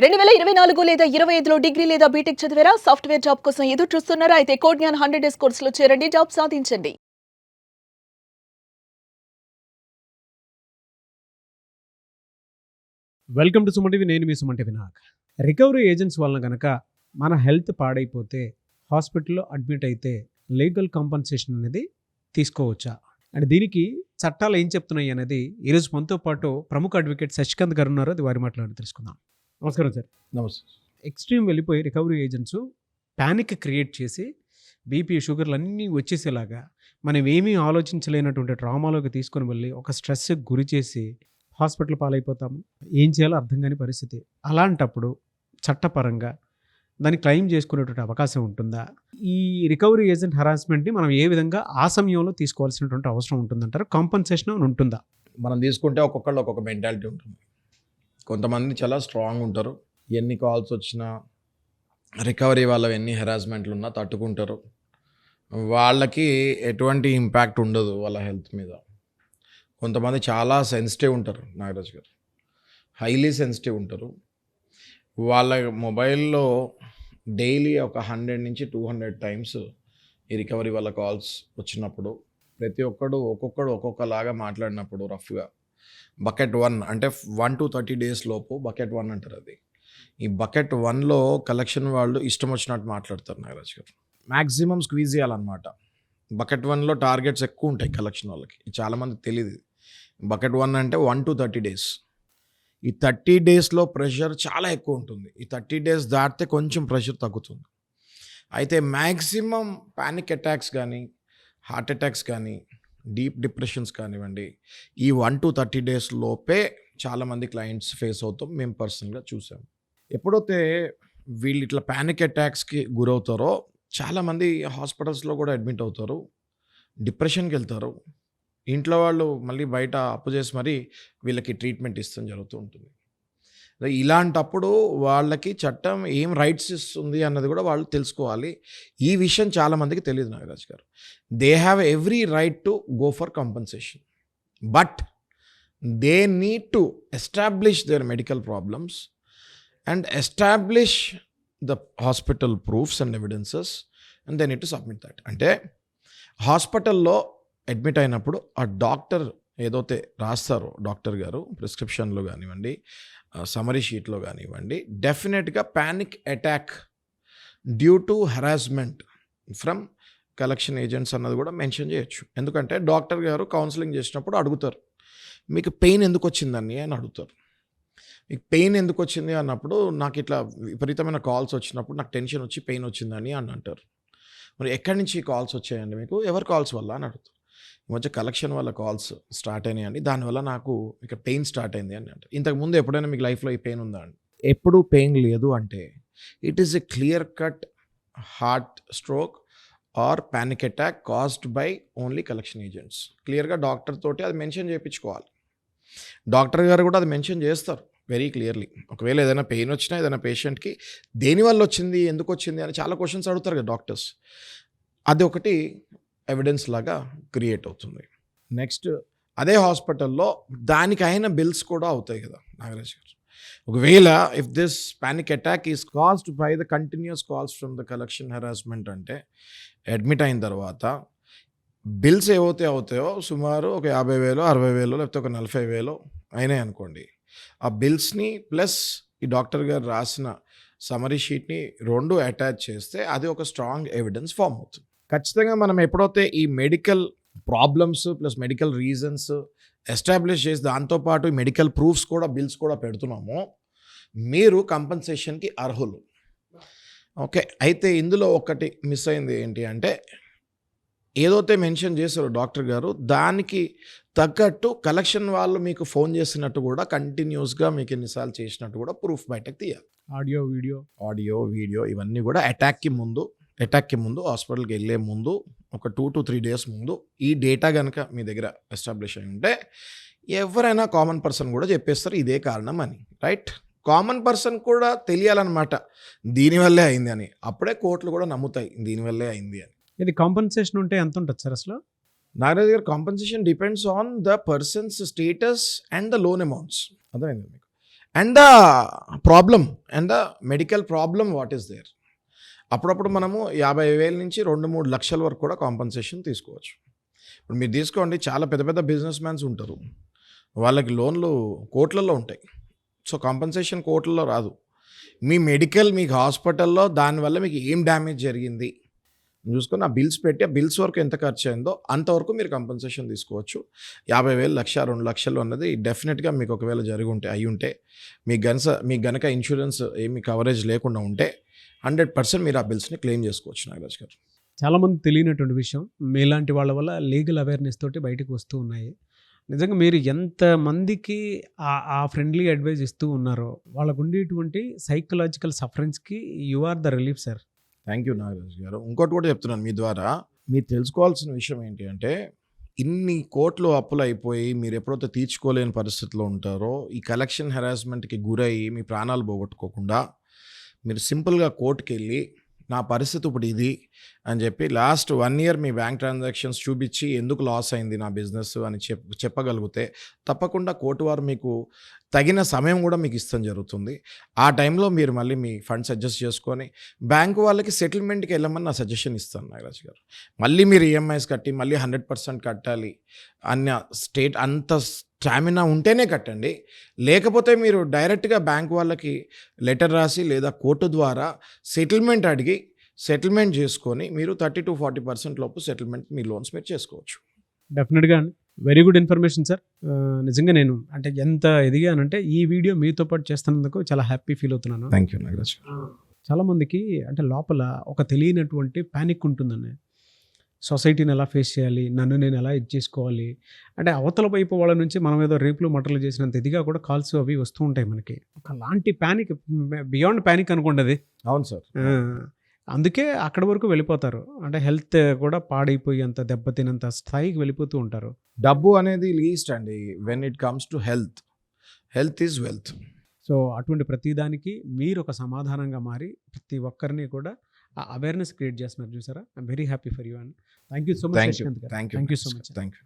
2024 లేదా 25లో డిగ్రీ లేదా బీటెక్ చదివారా? సాఫ్ట్‌వేర్ జాబ్ కోసం ఎదురు చూస్తున్నారా? అయితే కోడ్ జ్ఞాన్ 100 డేస్ కోర్సులో చేరండి. జాబ్ సాధించండి. Welcome to Suman TV. నేను మీ Suman TV Nag. Recovery agents వలన కనుక మన హెల్త్ పాడైపోతే హాస్పిటల్లో అడ్మిట్ అయితే లీగల్ కాంపన్సేషన్ అనేది తీసుకోవచ్చా అండ్ దీనికి చట్టాలు ఏం చెప్తున్నాయి అనేది ఈరోజు మనతో పాటు ప్రముఖ అడ్వకేట్ శశికాంత్ గారు ఉన్నారు. అది వారి మాట్లాడి తెలుసుకుందాం. నమస్కారం సార్. నమస్తే. ఎక్స్ట్రీమ్ వెళ్ళిపోయి రికవరీ ఏజెంట్స్ ప్యానిక్ క్రియేట్ చేసి బీపీ షుగర్లు అన్నీ వచ్చేసేలాగా మనం ఏమీ ఆలోచించలేనటువంటి ట్రామాలోకి తీసుకొని వెళ్ళి ఒక స్ట్రెస్కి గురి చేసి హాస్పిటల్ పాలైపోతాము. ఏం చేయాలో అర్థం కాని పరిస్థితి. అలాంటప్పుడు చట్టపరంగా దాన్ని క్లెయిమ్ చేసుకునేటువంటి అవకాశం ఉంటుందా? ఈ రికవరీ ఏజెంట్ హరాస్మెంట్ని మనం ఏ విధంగా ఆ సమయంలో తీసుకోవాల్సినటువంటి అవసరం ఉంటుందంటారు? కాంపన్సేషన్ ఉంటుందా? మనం తీసుకుంటే ఒక్కొక్కళ్ళు ఒక్కొక్క మెంటాలిటీ ఉంటుంది. కొంతమంది చాలా స్ట్రాంగ్ ఉంటారు. ఎన్ని కాల్స్ వచ్చినా రికవరీ వాళ్ళవి ఎన్ని హెరాస్మెంట్లు ఉన్నా తట్టుకుంటారు. వాళ్ళకి ఎటువంటి ఇంపాక్ట్ ఉండదు వాళ్ళ హెల్త్ మీద. కొంతమంది చాలా సెన్సిటివ్ ఉంటారు. నాగరాజ్ గారు హైలీ సెన్సిటివ్ ఉంటారు. వాళ్ళ మొబైల్లో డైలీ ఒక 100 నుంచి 200 టైమ్స్ ఈ రికవరీ వాళ్ళ కాల్స్ వచ్చినప్పుడు ప్రతి ఒక్కొక్కడు ఒక్కొక్కలాగా మాట్లాడినప్పుడు రఫ్గా బకెట్ 1 అంటే 1 to 30 days లోపు బకెట్ 1 అంటారు. అది ఈ బకెట్ 1లో కలెక్షన్ వాళ్ళు ఇష్టం వచ్చినట్టు మాట్లాడతారు. నాగరాజ్ గారు మ్యాక్సిమం స్క్వీజ్ చేయాలన్నమాట. బకెట్ 1లో టార్గెట్స్ ఎక్కువ ఉంటాయి కలెక్షన్ వాళ్ళకి. చాలామందికి తెలియదు. బకెట్ 1 అంటే 1 to 30 days. ఈ 30 daysలో ప్రెషర్ చాలా ఎక్కువ ఉంటుంది. ఈ 30 days దాటితే కొంచెం ప్రెషర్ తగ్గుతుంది. అయితే మ్యాక్సిమం ప్యానిక్ అటాక్స్ కానీ హార్ట్ అటాక్స్ కానీ డీప్ డిప్రెషన్స్ కానివ్వండి, ఈ 1 to 30 days లోపే చాలామంది క్లయింట్స్ ఫేస్ అవుతాం. మేము పర్సనల్గా చూసాం. ఎప్పుడైతే వీళ్ళు ఇట్లా ప్యానిక్ అటాక్స్కి గురవుతారో చాలామంది హాస్పిటల్స్లో కూడా అడ్మిట్ అవుతారు, డిప్రెషన్కి వెళ్తారు. ఇంట్లో వాళ్ళు మళ్ళీ బయట అప్పు చేసి మరీ వీళ్ళకి ట్రీట్మెంట్ ఇస్తాం జరుగుతూ ఉంటుంది. ఇలాంటప్పుడు వాళ్ళకి చట్టం ఏం రైట్స్ ఇస్తుంది అన్నది కూడా వాళ్ళు తెలుసుకోవాలి. ఈ విషయం చాలామందికి తెలియదు. నాగరాజ్ గారు, they have every right to go for compensation, but they need to establish there medical problems and establish the hospital proofs and evidences and they need to submit that. అంటే హాస్పిటల్లో అడ్మిట్ అయినప్పుడు ఆ డాక్టర్ ఏదైతే రాస్తారో doctor గారు ప్రిస్క్రిప్షన్లో కానివ్వండి, summary షీట్లో కానివ్వండి, డెఫినెట్గా panic attack due to harassment from collection agents అన్నది కూడా మెన్షన్ చేయొచ్చు. ఎందుకంటే డాక్టర్ గారు కౌన్సిలింగ్ చేసినప్పుడు అడుగుతారు, మీకు పెయిన్ ఎందుకు వచ్చిందని అని అడుగుతారు. మీకు పెయిన్ ఎందుకు వచ్చింది అన్నప్పుడు, నాకు ఇట్లా విపరీతమైన కాల్స్ వచ్చినప్పుడు నాకు టెన్షన్ వచ్చి పెయిన్ వచ్చిందని అని అంటారు. మరి ఎక్కడి నుంచి కాల్స్ వచ్చాయండి మీకు, ఎవరి కాల్స్ వల్ల అని అడుగుతారు. ఈ మధ్య కలెక్షన్ వల్ల కాల్స్ స్టార్ట్ అయినాయండి, దానివల్ల నాకు ఇక పెయిన్ స్టార్ట్ అయింది అని అంటారు. ఇంతకుముందు ఎప్పుడైనా మీకు లైఫ్లో ఈ పెయిన్ ఉందా అండి? ఎప్పుడు పెయిన్ లేదు అంటే it is a clear cut heart stroke or panic attack caused by only collection agents. క్లియర్గా డాక్టర్ తోటి అది మెన్షన్ చేయించుకోవాలి. డాక్టర్ గారు కూడా అది మెన్షన్ చేస్తారు వెరీ క్లియర్లీ. ఒకవేళ ఏదైనా పెయిన్ వచ్చినా ఏదైనా పేషెంట్కి దేనివల్ల వచ్చింది, ఎందుకు వచ్చింది అని చాలా క్వశ్చన్స్ అడుగుతారు కదా డాక్టర్స్. అది ఒకటి ఎవిడెన్స్ లాగా క్రియేట్ అవుతుంది. నెక్స్ట్ అదే హాస్పిటల్లో దానికైన బిల్స్ కూడా అవుతాయి కదా నాగరాజ్ గారు. ఒకవేళ if this panic attack is caused by the continuous calls from the collection harassment అంటే అడ్మిట్ అయిన తర్వాత బిల్స్ ఏవైతే అవుతాయో సుమారు ఒక 50,000, 60,000 లేకపోతే ఒక 40,000 అయినాయి అనుకోండి. ఆ బిల్స్ని ప్లస్ ఈ డాక్టర్ గారు రాసిన సమరీ షీట్ని 2 అటాచ్ చేస్తే అది ఒక స్ట్రాంగ్ ఎవిడెన్స్ ఫామ్ అవుతుంది. ఖచ్చితంగా మనం ఎప్పుడైతే ఈ medical problems plus medical reasons establish చేసి దాంతోపాటు ఈ మెడికల్ ప్రూఫ్స్ కూడా బిల్స్ కూడా పెడుతున్నామో మీరు కంపన్సేషన్కి అర్హులు. ఓకే, అయితే ఇందులో ఒకటి మిస్ అయింది ఏంటి అంటే, ఏదైతే మెన్షన్ చేశారో డాక్టర్ గారు దానికి తగ్గట్టు కలెక్షన్ వాళ్ళు మీకు ఫోన్ చేసినట్టు కూడా కంటిన్యూస్గా మీకు ఎన్నిసార్లు చేసినట్టు కూడా ప్రూఫ్ బయటకు తీయాలి. ఆడియో వీడియో ఇవన్నీ కూడా అటాక్కి ముందు హాస్పిటల్కి వెళ్ళే ముందు ఒక 2 to 3 days ముందు ఈ డేటా కనుక మీ దగ్గర ఎస్టాబ్లిష్ అయి ఉంటే ఎవరైనా కామన్ పర్సన్ కూడా చెప్పేస్తారు ఇదే కారణం అని. రైట్, కామన్ పర్సన్ కూడా తెలియాలన్నమాట దీనివల్లే అయింది అని. అప్పుడే కోర్టులు కూడా నమ్ముతాయి దీనివల్లే అయింది అని. ఇది కాంపన్సేషన్ ఉంటే ఎంత ఉంటుంది సార్ అసలు? Nagaraj garu, compensation depends on the person's status and the loan amounts. అర్థమైంది మీకు? And the problem and the medical problem what is there. అప్పుడప్పుడు మనము 50,000 నుంచి 2-3 లక్షల వరకు కూడా కాంపన్సేషన్ తీసుకోవచ్చు. ఇప్పుడు మీరు తీసుకోండి, చాలా పెద్ద పెద్ద బిజినెస్ మ్యాన్స్ ఉంటారు, వాళ్ళకి లోన్లు కోట్లలో ఉంటాయి. సో కాంపన్సేషన్ కోట్లలో రాదు. మీ మెడికల్, మీకు హాస్పిటల్లో దానివల్ల మీకు ఏం డ్యామేజ్ జరిగింది చూసుకొని ఆ బిల్స్ పెట్టి, ఆ బిల్స్ వరకు ఎంత ఖర్చు అయిందో అంతవరకు మీరు కంపెన్సేషన్ తీసుకోవచ్చు. 50,000, 1,00,000, 2,00,000 అన్నది డెఫినెట్గా మీకు ఒకవేళ జరిగి ఉంటే, అయి ఉంటే, మీకు గనక ఇన్సూరెన్స్ ఏమి కవరేజ్ లేకుండా ఉంటే 100% మీరు ఆ బిల్స్ని క్లెయిమ్ చేసుకోవచ్చు నాగరాజ్ గారు. చాలామంది తెలియనటువంటి విషయం, మీలాంటి వాళ్ళ వల్ల లీగల్ అవేర్నెస్ తోటి బయటకు వస్తూ ఉన్నాయి. నిజంగా మీరు ఎంతమందికి ఆ ఫ్రెండ్లీ అడ్వైజ్ ఇస్తూ ఉన్నారో, వాళ్ళకు ఉండేటువంటి సైకలాజికల్ సఫరెన్స్కి you are the relief sir. Thank you Nagaraj garu. ఇంకోటి కూడా చెప్తున్నాను మీ ద్వారా, మీరు తెలుసుకోవాల్సిన విషయం ఏంటి అంటే, ఇన్ని కోట్లు అప్పులు అయిపోయి మీరు ఎప్పుడైతే తీర్చుకోలేని పరిస్థితిలో ఉంటారో, ఈ కలెక్షన్ హెరాస్మెంట్కి గురయ్యి మీ ప్రాణాలు పోగొట్టుకోకుండా మీరు సింపుల్గా కోర్టుకి వెళ్ళి నా పరిస్థితి ఇప్పుడు ఇది అని చెప్పి లాస్ట్ 1 year మీ బ్యాంక్ ట్రాన్సాక్షన్స్ చూపించి ఎందుకు లాస్ అయింది నా బిజినెస్ అని చెప్పగలిగితే తప్పకుండా కోర్టు వారు మీకు తగిన సమయం కూడా మీకు ఇస్తాం జరుగుతుంది. ఆ టైంలో మీరు మళ్ళీ మీ ఫండ్స్ అడ్జస్ట్ చేసుకొని బ్యాంకు వాళ్ళకి సెటిల్మెంట్కి వెళ్ళమని నా సజెషన్ ఇస్తాను నాగరాజ్ గారు. మళ్ళీ మీరు ఈఎంఐస్ కట్టి మళ్ళీ 100% కట్టాలి అంత స్టామినా ఉంటేనే కట్టండి. లేకపోతే మీరు డైరెక్ట్గా బ్యాంక్ వాళ్ళకి లెటర్ రాసి లేదా కోర్టు ద్వారా సెటిల్మెంట్ అడిగి సెటిల్మెంట్ చేసుకొని మీరు 30-40% లోపు సెటిల్మెంట్ మీ లోన్స్ మీరు చేసుకోవచ్చు. డెఫినెట్గా వెరీ గుడ్ ఇన్ఫర్మేషన్ సార్. నిజంగా నేను అంటే ఎంత ఎదిగానంటే ఈ వీడియో మీతో పాటు చేస్తున్నందుకు చాలా హ్యాపీ ఫీల్ అవుతున్నాను. Thank you Nagaraj. చాలామందికి అంటే లోపల ఒక తెలియనటువంటి ప్యానిక్ ఉంటుందండి. సొసైటీని ఎలా ఫేస్ చేయాలి, నన్ను నేను ఎలా ఇది చేసుకోవాలి అంటే అవతల వైపు వాళ్ళ నుంచి మనం ఏదో రేపులు మటర్లు చేసినంత ఇదిగా కూడా కాల్స్ అవి వస్తూ ఉంటాయి మనకి. ఒకలాంటి ప్యానిక్, బియాండ్ ప్యానిక్ అనుకోండి అది. అవును సార్. అందుకే అక్కడి వరకు వెళ్ళిపోతారు. అంటే హెల్త్ కూడా పాడైపోయి అంత దెబ్బతినంత స్థాయికి వెళ్ళిపోతూ ఉంటారు. డబ్బు అనేది లీస్ట్ అండి when it comes to health is wealth. So అటువంటి ప్రతిదానికి మీరు ఒక సమాధానంగా మారి ప్రతి ఒక్కరిని కూడా అవేర్నెస్ క్రియేట్ చేస్తున్నారు చూసారా. I'm very happy for you and thank you so much. Thank you thank you so much. Thank you.